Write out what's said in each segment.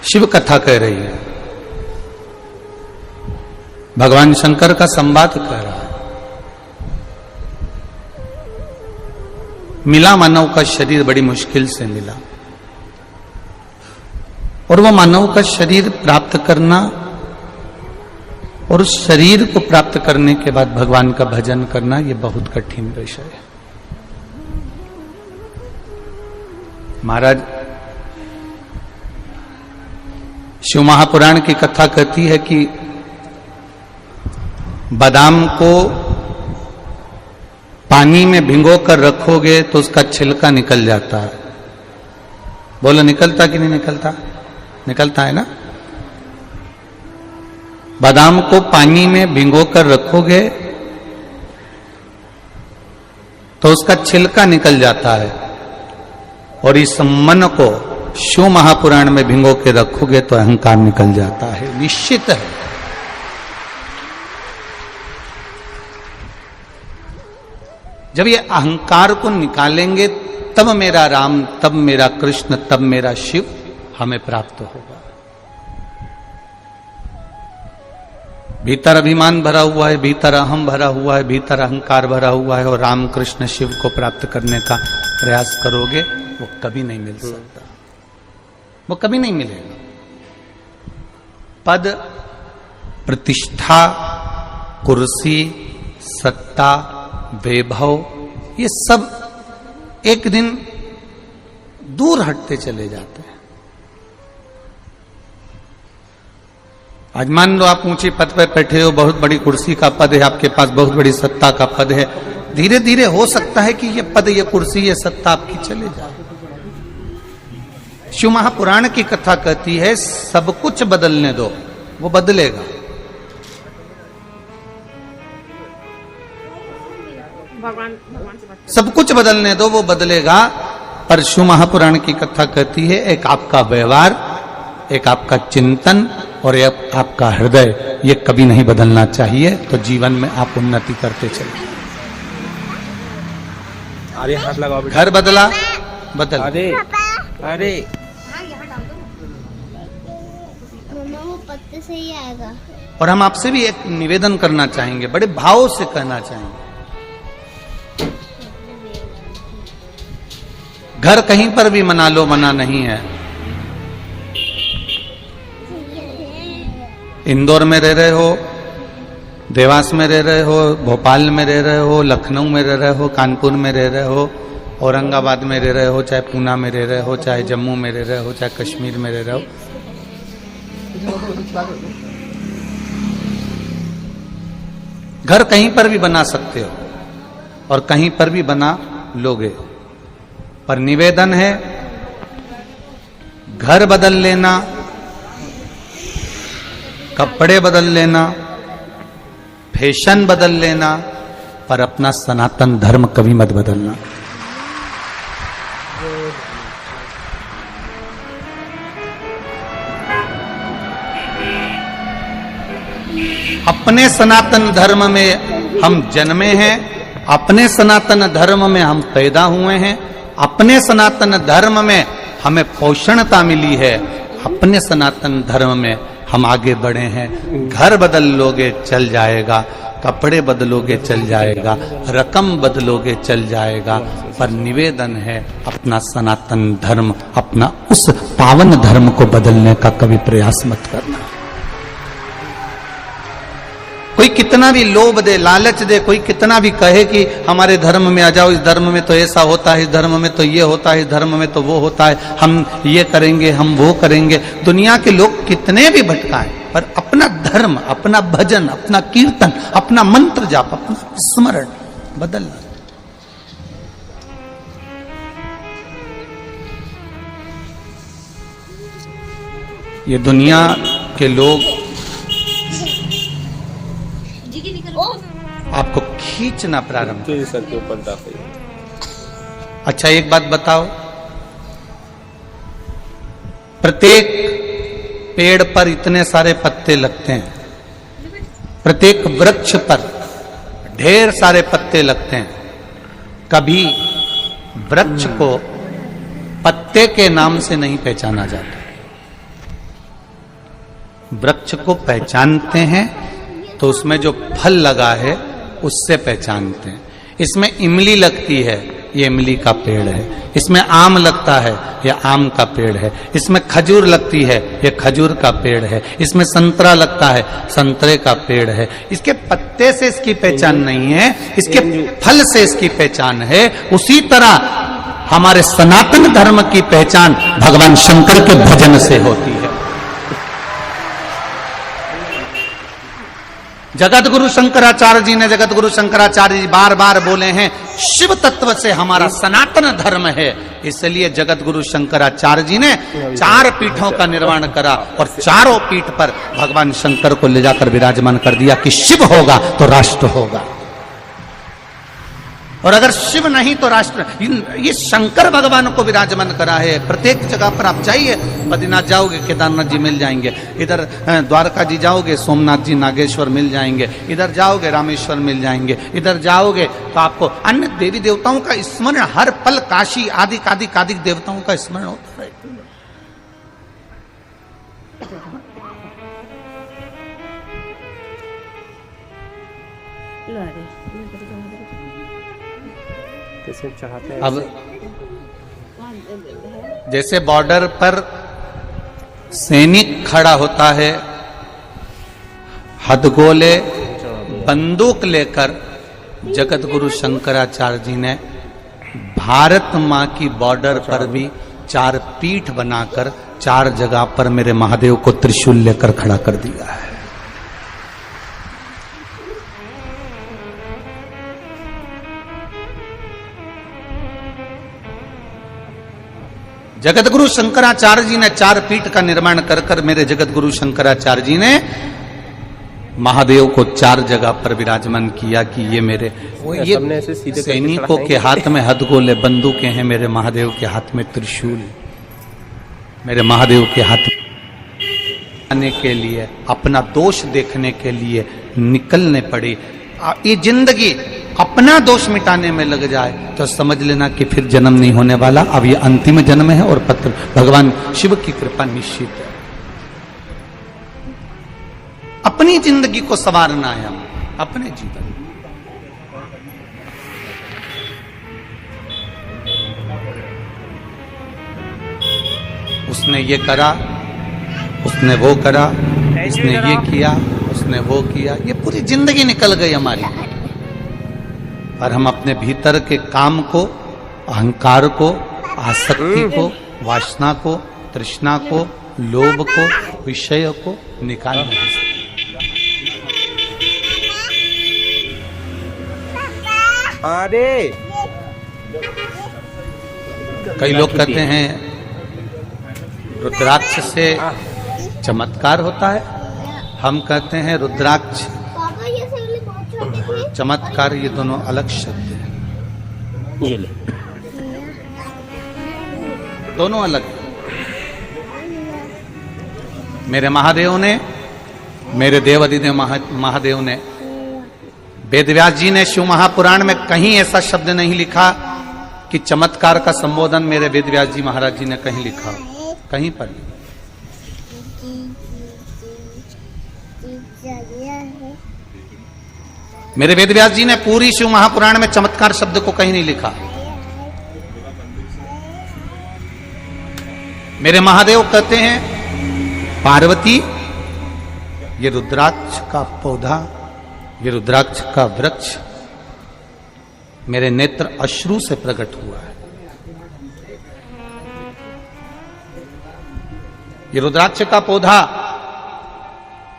शिव कथा कह रही है, भगवान शंकर का संवाद कह रहा है। मिला मानव का शरीर बड़ी मुश्किल से मिला, और वो मानव का शरीर प्राप्त करना और उस शरीर को प्राप्त करने के बाद भगवान का भजन करना, ये बहुत कठिन विषय है। महाराज शिव महापुराण की कथा कहती है कि बादाम को पानी में भिगो कर रखोगे तो उसका छिलका निकल जाता है। बोलो निकलता कि नहीं निकलता? निकलता है ना। बादाम को पानी में भिगो कर रखोगे तो उसका छिलका निकल जाता है, और इस मन को शिव महापुराण में भिगो के रखोगे तो अहंकार निकल जाता है। निश्चित है। जब ये अहंकार को निकालेंगे तब मेरा राम, तब मेरा कृष्ण, तब मेरा शिव हमें प्राप्त होगा। भीतर अभिमान भरा हुआ है, भीतर अहम भरा हुआ है, भीतर अहंकार भरा हुआ है, और राम कृष्ण शिव को प्राप्त करने का प्रयास करोगे वो कभी नहीं मिल सकता, वो कभी नहीं मिलेगा। पद, प्रतिष्ठा, कुर्सी, सत्ता, वैभव, ये सब एक दिन दूर हटते चले जाते हैं। आज मान लो आप ऊंचे पद पर बैठे हो, बहुत बड़ी कुर्सी का पद है आपके पास, बहुत बड़ी सत्ता का पद है। धीरे धीरे हो सकता है कि ये पद, ये कुर्सी, ये सत्ता आपकी चले जाए। शिव महापुराण की कथा कहती है सब कुछ बदलने दो, वो बदलेगा। सब कुछ बदलने दो, वो बदलेगा। पर शिव महापुराण की कथा कहती है एक आपका व्यवहार, एक आपका चिंतन और एक आपका हृदय, ये कभी नहीं बदलना चाहिए। तो जीवन में आप उन्नति करते चले। अरे हाथ लगाओ। घर बदला, बदल। अरे अरे पत्ते से ही आएगा। और हम आपसे भी एक निवेदन करना चाहेंगे, बड़े भाव से कहना चाहेंगे। घर कहीं पर भी मना लो, मना नहीं है। इंदौर में रह रहे हो, देवास में रह रहे हो, भोपाल में रह रहे हो, लखनऊ में रह रहे हो, कानपुर में रह रहे हो, औरंगाबाद में रह रहे हो, चाहे पूना में रह रहे हो, चाहे जम्मू में रह रहे हो, चाहे कश्मीर में रह रहे हो, घर कहीं पर भी बना सकते हो और कहीं पर भी बना लोगे। पर निवेदन है, घर बदल लेना, कपड़े बदल लेना, फैशन बदल लेना, पर अपना सनातन धर्म कभी मत बदलना। अपने सनातन धर्म में हम जन्मे हैं, अपने सनातन धर्म में हम पैदा हुए हैं, अपने सनातन धर्म में हमें पोषणता मिली है, अपने सनातन धर्म में हम आगे बढ़े हैं। घर बदल लोगे चल जाएगा, कपड़े बदलोगे चल जाएगा, रकम बदलोगे चल जाएगा, पर निवेदन है अपना सनातन धर्म, अपना उस पावन धर्म को बदलने का कभी प्रयास मत करना। कोई कितना भी लोभ दे, लालच दे, कोई कितना भी कहे कि हमारे धर्म में आ जाओ, इस धर्म में तो ऐसा होता है, इस धर्म में तो ये होता है, इस धर्म में तो वो होता है, हम ये करेंगे, हम वो करेंगे। दुनिया के लोग कितने भी भटकाएं, पर अपना धर्म, अपना भजन, अपना कीर्तन, अपना मंत्र जाप, अपना स्मरण बदलना। ये दुनिया के लोग आपको खींचना प्रारंभ। सर के ऊपर डाल। अच्छा एक बात बताओ, प्रत्येक पेड़ पर इतने सारे पत्ते लगते हैं, प्रत्येक वृक्ष पर ढेर सारे पत्ते लगते हैं, कभी वृक्ष को पत्ते के नाम से नहीं पहचाना जाता। वृक्ष को पहचानते हैं तो उसमें जो फल लगा है उससे पहचानते हैं। इसमें इमली लगती है, ये इमली का पेड़ है। इसमें आम लगता है, ये आम का पेड़ है। इसमें खजूर लगती है, ये खजूर का पेड़ है। इसमें संतरा लगता है, संतरे का पेड़ है। इसके पत्ते से इसकी पहचान नहीं है, इसके फल से इसकी पहचान है। उसी तरह हमारे सनातन धर्म की पहचान भगवान शंकर के भजन से होती है। जगत गुरु शंकराचार्य जी ने, जगत गुरु शंकराचार्य जी बार बार बोले हैं, शिव तत्व से हमारा सनातन धर्म है। इसलिए जगत गुरु शंकराचार्य जी ने 4 पीठों का निर्माण करा और चारों पीठ पर भगवान शंकर को ले जाकर विराजमान कर दिया कि शिव होगा तो राष्ट्र होगा, और अगर शिव नहीं तो राष्ट्र। ये शंकर भगवान को विराजमान करा है। प्रत्येक जगह पर आप जाइए, बद्रीनाथ जाओगे केदारनाथ जी मिल जाएंगे, इधर द्वारका जी जाओगे सोमनाथ जी नागेश्वर मिल जाएंगे, इधर जाओगे रामेश्वर मिल जाएंगे, इधर जाओगे तो आपको अन्य देवी देवताओं का स्मरण हर पल, काशी आदि कादिक देवताओं का स्मरण होता है। अब जैसे बॉर्डर पर सैनिक खड़ा होता है, हथगोले बंदूक लेकर, जगत गुरु शंकराचार्य जी ने भारत मां की बॉर्डर पर भी 4 पीठ बनाकर 4 जगह पर मेरे महादेव को त्रिशूल लेकर खड़ा कर दिया है। जगत गुरु शंकराचार्य जी ने 4 पीठ का निर्माण कर कर मेरे जगत गुरु शंकराचार्य जी ने महादेव को 4 जगह पर विराजमान किया कि ये मेरे, ये सैनिकों के हाथ में हथगोले बंदूकें हैं, मेरे महादेव के हाथ में त्रिशूल, मेरे महादेव के हाथ आने के लिए, अपना दोष देखने के लिए निकलने पड़ी। ये जिंदगी अपना दोष मिटाने में लग जाए तो समझ लेना कि फिर जन्म नहीं होने वाला, अब ये अंतिम जन्म है और पत्र भगवान शिव की कृपा निश्चित है। अपनी जिंदगी को संवारना है, अपने जीवन। उसने ये करा, उसने वो करा, उसने ये किया, उसने वो किया, ये पूरी जिंदगी निकल गई हमारी। और हम अपने भीतर के काम को, अहंकार को, आसक्ति को, वासना को, तृष्णा को, लोभ को, विषय को निकाल नहीं सकते। अरे कई लोग कहते हैं रुद्राक्ष से चमत्कार होता है, हम कहते हैं रुद्राक्ष चमत्कार, ये दोनों अलग शब्द हैं। ये ले, दोनों अलग हैं। मेरे महादेव ने, मेरे देव अधिदेव महादेव ने, वेदव्यास जी ने शिव महापुराण में कहीं ऐसा शब्द नहीं लिखा कि चमत्कार का संबोधन मेरे वेदव्यास जी महाराज जी ने कहीं लिखा, कहीं पर नहीं। मेरे वेदव्यास जी ने पूरी शिव महापुराण में चमत्कार शब्द को कहीं नहीं लिखा। मेरे महादेव कहते हैं पार्वती, ये रुद्राक्ष का पौधा, ये रुद्राक्ष का वृक्ष मेरे नेत्र अश्रु से प्रकट हुआ है। ये रुद्राक्ष का पौधा,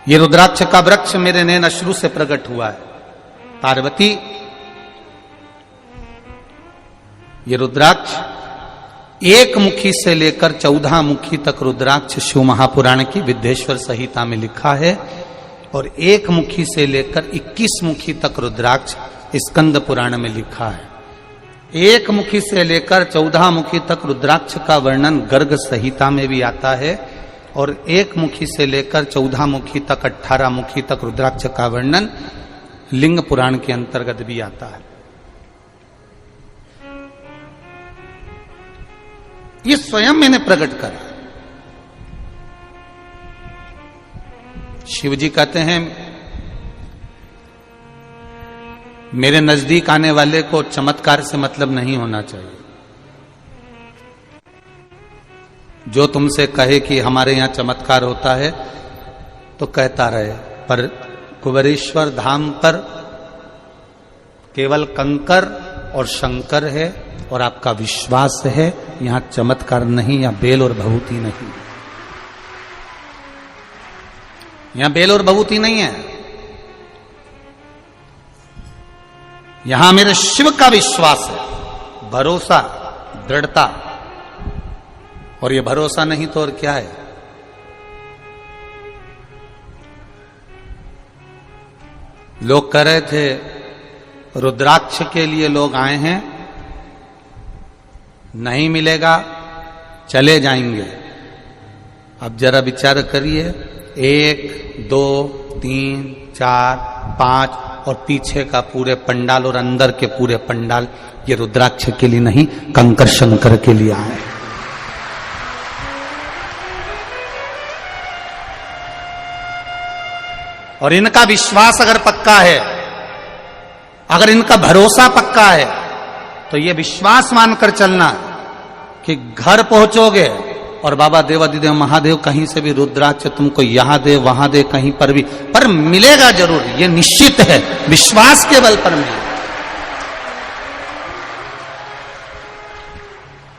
ये रुद्राक्ष का वृक्ष मेरे नैन अश्रु से प्रकट हुआ है। पार्वती, ये रुद्राक्ष 1 मुखी से लेकर 14 मुखी तक रुद्राक्ष शिव महापुराण की विद्येश्वर संहिता में लिखा है, और 1 मुखी से लेकर 21 मुखी तक रुद्राक्ष स्कंद पुराण में लिखा है। 1 मुखी से लेकर 14 मुखी तक रुद्राक्ष का वर्णन गर्ग संहिता में भी आता है, और 1 मुखी से लेकर 14 मुखी तक 18 मुखी तक रुद्राक्ष का वर्णन लिंग पुराण के अंतर्गत भी आता है। ये स्वयं मैंने प्रकट करा। शिव जी कहते हैं मेरे नजदीक आने वाले को चमत्कार से मतलब नहीं होना चाहिए। जो तुमसे कहे कि हमारे यहां चमत्कार होता है तो कहता रहे, पर कुबेरेश्वर धाम पर केवल कंकर और शंकर है और आपका विश्वास है, यहां चमत्कार नहीं, या बेल और भभूति नहीं, यहां बेल और भभूति नहीं है। यहां मेरे शिव का विश्वास है, भरोसा, दृढ़ता। और ये भरोसा नहीं तो और क्या है? लोग कह रहे थे रुद्राक्ष के लिए लोग आए हैं, नहीं मिलेगा चले जाएंगे। अब जरा विचार करिए, 1 2 3 4 5 और पीछे का पूरे पंडाल और अंदर के पूरे पंडाल ये रुद्राक्ष के लिए नहीं, कंकर शंकर के लिए आए। और इनका विश्वास अगर पक्का है, अगर इनका भरोसा पक्का है, तो ये विश्वास मानकर चलना कि घर पहुंचोगे और बाबा देवादिदेव महादेव कहीं से भी रुद्राक्ष तुमको यहां दे वहां दे, कहीं पर भी, पर मिलेगा जरूर, ये निश्चित है। विश्वास के बल पर मिलेगा,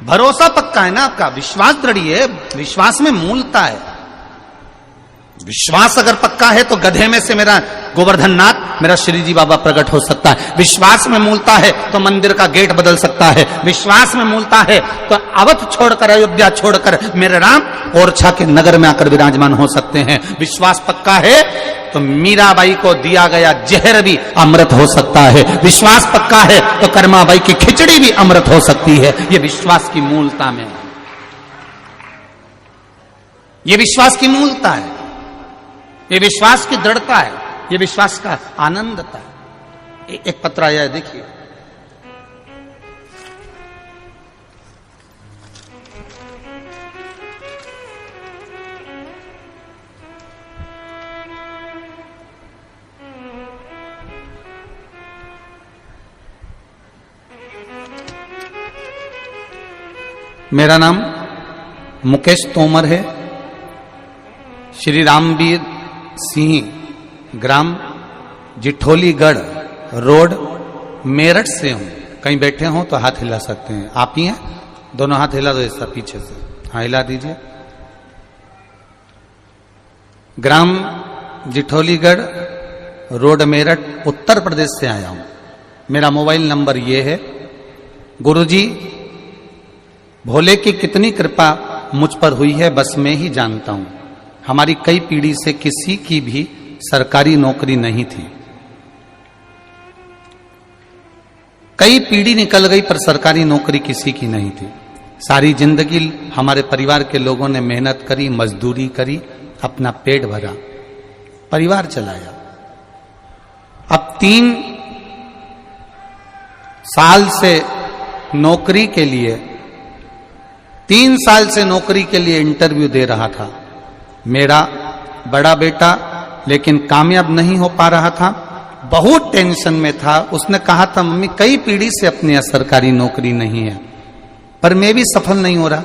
भरोसा पक्का है ना आपका, विश्वास दृढ़ है, विश्वास में मूलता है। विश्वास अगर पक्का है तो गधे में से मेरा गोवर्धन नाथ, मेरा श्री जी बाबा प्रकट हो सकता है। विश्वास में मूलता है तो मंदिर का गेट बदल सकता है। विश्वास में मूलता है तो अवध छोड़कर, अयोध्या छोड़कर मेरे राम ओरछा के नगर में आकर विराजमान हो सकते हैं। विश्वास पक्का है तो मीराबाई को दिया गया जहर भी अमृत हो सकता है। विश्वास पक्का है तो कर्माबाई की खिचड़ी भी अमृत हो सकती है। ये विश्वास की मूलता में, ये विश्वास की मूलता है, ये विश्वास की दृढ़ता है, ये विश्वास का आनंदता है। एक पत्र आया है, देखिए। मेरा नाम मुकेश तोमर है, श्री रामवीर सिंह, ग्राम जिठोलीगढ़ रोड, मेरठ से हूं। कहीं बैठे हो तो हाथ हिला सकते हैं। आप ही हैं? दोनों हाथ हिला दो ऐसा पीछे से, हाँ हिला दीजिए। ग्राम जिठोलीगढ़ रोड, मेरठ, उत्तर प्रदेश से आया हूं। मेरा मोबाइल नंबर ये है। गुरुजी, भोले की कितनी कृपा मुझ पर हुई है बस मैं ही जानता हूं। हमारी कई पीढ़ी से किसी की भी सरकारी नौकरी नहीं थी। कई पीढ़ी निकल गई पर सरकारी नौकरी किसी की नहीं थी। सारी जिंदगी हमारे परिवार के लोगों ने मेहनत करी, मजदूरी करी, अपना पेट भरा, परिवार चलाया। अब 3 साल से नौकरी के लिए, 3 साल से नौकरी के लिए इंटरव्यू दे रहा था। मेरा बड़ा बेटा लेकिन कामयाब नहीं हो पा रहा था, बहुत टेंशन में था। उसने कहा था मम्मी कई पीढ़ी से अपने यहाँ सरकारी नौकरी नहीं है, पर मैं भी सफल नहीं हो रहा।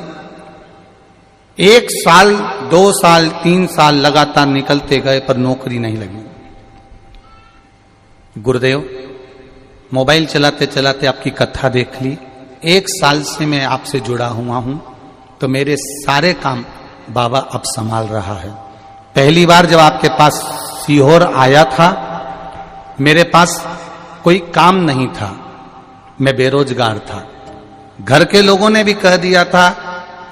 1 साल, 2 साल, 3 साल लगातार निकलते गए पर नौकरी नहीं लगी। गुरुदेव, मोबाइल चलाते चलाते आपकी कथा देख ली। 1 साल से मैं आपसे जुड़ा हुआ हूं, तो मेरे सारे काम बाबा अब संभाल रहा है। पहली बार जब आपके पास सीहोर आया था, मेरे पास कोई काम नहीं था, मैं बेरोजगार था। घर के लोगों ने भी कह दिया था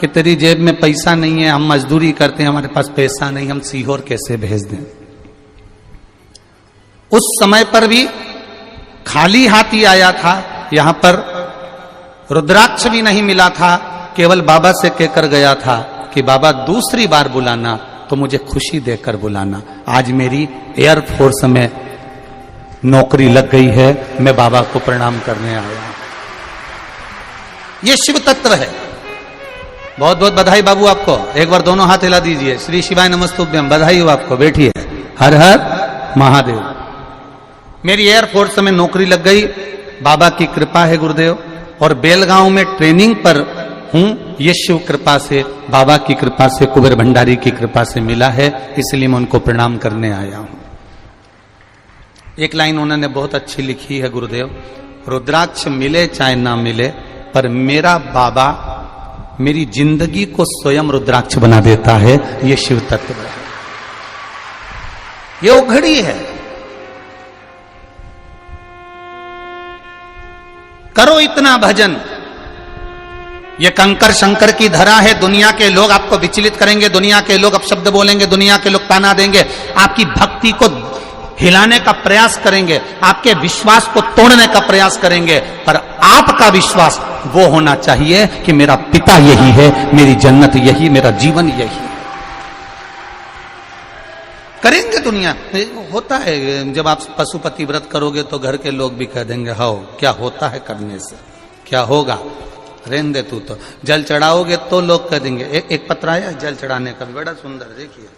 कि तेरी जेब में पैसा नहीं है, हम मजदूरी करते हैं, हमारे पास पैसा नहीं, हम सीहोर कैसे भेज दें। उस समय पर भी खाली हाथ ही आया था। यहां पर रुद्राक्ष भी नहीं मिला था, केवल बाबा से कहकर गया था कि बाबा दूसरी बार बुलाना तो मुझे खुशी देकर बुलाना। आज मेरी एयरफोर्स में नौकरी लग गई है, मैं बाबा को प्रणाम करने आया हूं। यह शिव तत्व है। बहुत बहुत बधाई बाबू आपको। एक बार दोनों हाथ हिला दीजिए। श्री शिवाय नमस्तुभ्यम। बधाई हो आपको, बैठिए। हर हर महादेव। मेरी एयरफोर्स में नौकरी लग गई, बाबा की कृपा है गुरुदेव, और बेलगांव में ट्रेनिंग पर हूं, ये शिव कृपा से, बाबा की कृपा से, कुबेर भंडारी की कृपा से मिला है, इसलिए मैं उनको प्रणाम करने आया हूं। एक लाइन उन्होंने बहुत अच्छी लिखी है गुरुदेव, रुद्राक्ष मिले चाहे ना मिले, पर मेरा बाबा मेरी जिंदगी को स्वयं रुद्राक्ष बना देता है, ये शिव तत्व है, ये उघड़ी है। करो इतना भजन, ये कंकर शंकर की धरा है, दुनिया के लोग आपको विचलित करेंगे, दुनिया के लोग अपशब्द बोलेंगे, दुनिया के लोग ताना देंगे, आपकी भक्ति को हिलाने का प्रयास करेंगे, आपके विश्वास को तोड़ने का प्रयास करेंगे, पर आपका विश्वास वो होना चाहिए कि मेरा पिता यही है, मेरी जन्नत यही, मेरा जीवन यही। करेंगे दुनिया, होता है जब आप पशुपति व्रत करोगे तो घर के लोग भी कह देंगे, हाओ क्या होता है करने से, क्या होगा, रहने दे तू तो। जल चढ़ाओगे तो लोग कह देंगे, एक पत्र आया जल चढ़ाने का, बड़ा सुंदर, देखिए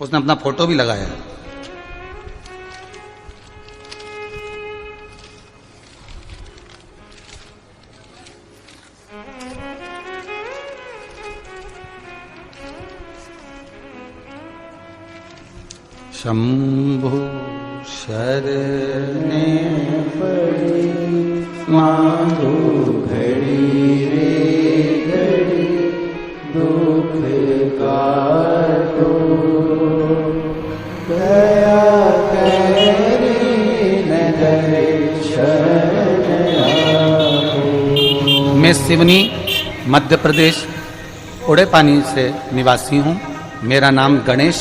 उसने अपना फोटो भी लगाया है। शंभु शरणे पड़ी मांगो घड़ी रे घड़ी, दुख काटो दया करे नगर शरण। मैं सिवनी मध्य प्रदेश उड़े पानी से निवासी हूँ। मेरा नाम गणेश